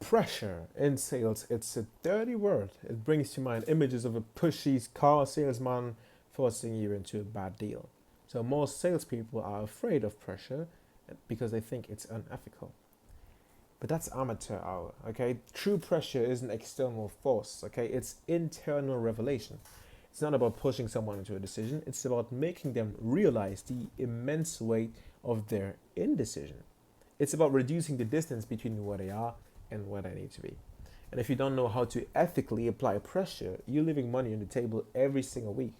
Pressure in sales, it's a dirty word. It brings to mind images of a pushy car salesman forcing you into a bad deal. So most salespeople are afraid of pressure because they think it's unethical. But that's amateur hour, okay? True pressure isn't external force, okay? It's internal revelation. It's not about pushing someone into a decision, it's about making them realize the immense weight of their indecision. It's about reducing the distance between where they are and where they need to be. And if you don't know how to ethically apply pressure, you're leaving money on the table every single week.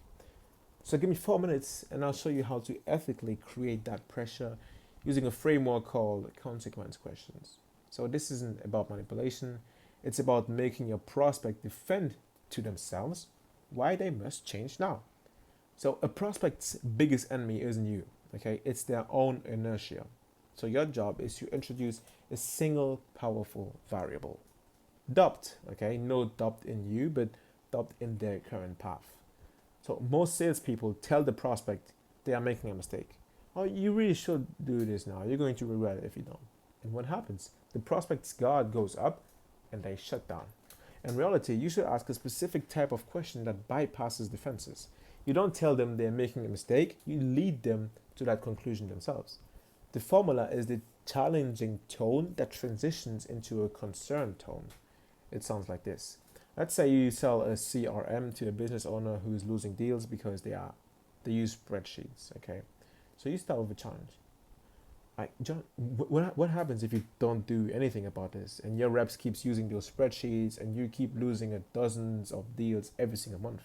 So give me 4 minutes and I'll show you how to ethically create that pressure using a framework called consequence questions. So this isn't about manipulation, it's about making your prospect defend to themselves why they must change now. So a prospect's biggest enemy isn't you, okay? It's their own inertia. So your job is to introduce a single powerful variable. Doubt, okay? No doubt in you, but doubt in their current path. So most salespeople tell the prospect they are making a mistake. Oh, you really should do this now. You're going to regret it if you don't. And what happens? The prospect's guard goes up and they shut down. In reality, you should ask a specific type of question that bypasses defenses. You don't tell them they're making a mistake, you lead them to that conclusion themselves. The formula is the challenging tone that transitions into a concerned tone. It sounds like this. Let's say you sell a CRM to a business owner who is losing deals because they use spreadsheets, okay? So you start with a challenge. Like, John, what happens if you don't do anything about this and your reps keeps using those spreadsheets and you keep losing dozens of deals every single month?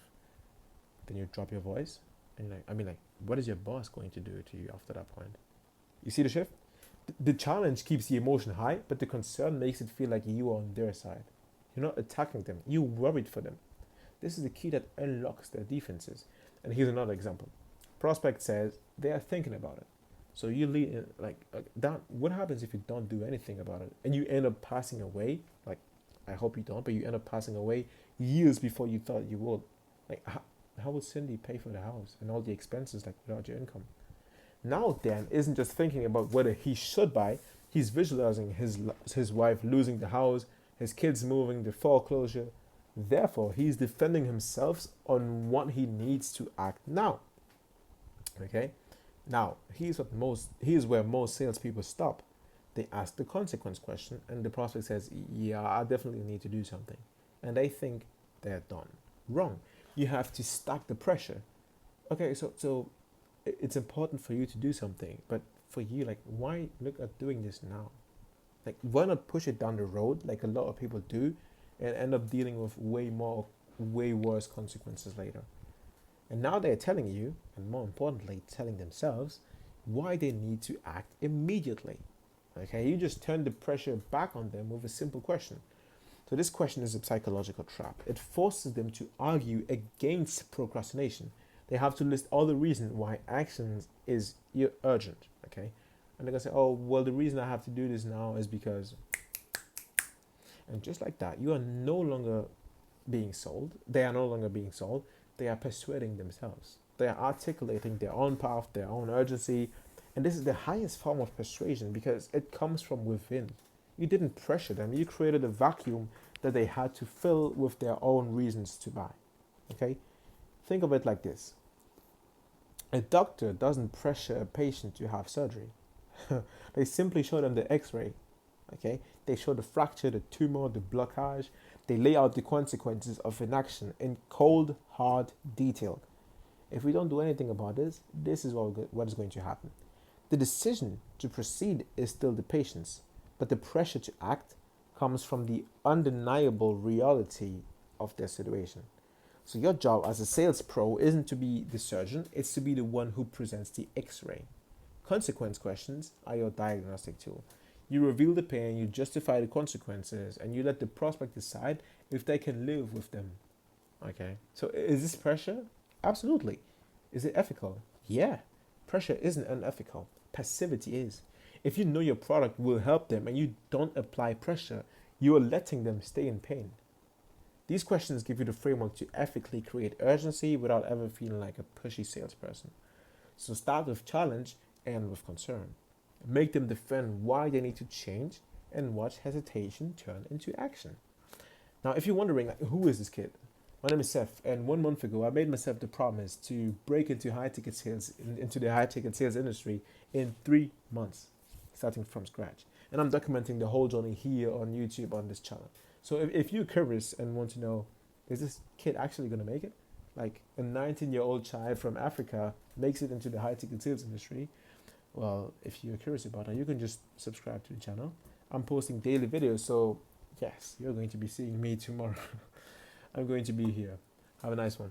Then you drop your voice and you're like, what is your boss going to do to you after that point? You see the shift? The challenge keeps the emotion high, but the concern makes it feel like you are on their side. You're not attacking them. You're worried for them. This is the key that unlocks their defenses. And here's another example. Prospect says they are thinking about it. So you lead in that. What happens if you don't do anything about it and you end up passing away? Like, I hope you don't, but you end up passing away years before you thought you would. Like, how would Cindy pay for the house and all the expenses without your income? Now Dan isn't just thinking about whether he should buy. He's visualizing his wife losing the house, his kids moving, the foreclosure. Therefore, he's defending himself on what he needs to act now. Okay. Now, here's where most salespeople stop. They ask the consequence question, and the prospect says, "Yeah, I definitely need to do something," and they think they're done. Wrong. You have to stack the pressure. Okay, so it's important for you to do something, but for you, why look at doing this now? Why not push it down the road like a lot of people do, and end up dealing with way worse consequences later? And now they're telling you, and more importantly, telling themselves, why they need to act immediately. Okay, you just turn the pressure back on them with a simple question. So this question is a psychological trap. It forces them to argue against procrastination. They have to list all the reasons why actions is urgent. Okay, and they're gonna say, "Oh, well, the reason I have to do this now is because," and just like that, you are no longer being sold. They are no longer being sold. They are persuading themselves. They are articulating their own path, their own urgency. And this is the highest form of persuasion because it comes from within. You didn't pressure them. You created a vacuum that they had to fill with their own reasons to buy. Okay? Think of it like this. A doctor doesn't pressure a patient to have surgery. They simply show them the x-ray. Okay? They show the fracture, the tumor, the blockage. They lay out the consequences of inaction in cold, hard detail. If we don't do anything about this, this is what is going to happen. The decision to proceed is still the patient's, but the pressure to act comes from the undeniable reality of their situation. So your job as a sales pro isn't to be the surgeon, it's to be the one who presents the x-ray. Consequence questions are your diagnostic tool. You reveal the pain, you justify the consequences, and you let the prospect decide if they can live with them. Okay, so is this pressure? Absolutely. Is it ethical? Yeah. Pressure isn't unethical. Passivity is. If you know your product will help them and you don't apply pressure, you are letting them stay in pain. These questions give you the framework to ethically create urgency without ever feeling like a pushy salesperson. So start with challenge and with concern. Make them defend why they need to change and watch hesitation turn into action. Now, if you're wondering, like, who is this kid? My name is Seth, and 1 month ago, I made myself the promise to break into high-ticket sales, into the high-ticket sales industry in 3 months, starting from scratch. And I'm documenting the whole journey here on YouTube on this channel. So if you're curious and want to know, is this kid actually going to make it? Like a 19-year-old child from Africa makes it into the high-ticket sales industry. Well, if you're curious about that, you can just subscribe to the channel. I'm posting daily videos, so yes, you're going to be seeing me tomorrow. I'm going to be here. Have a nice one.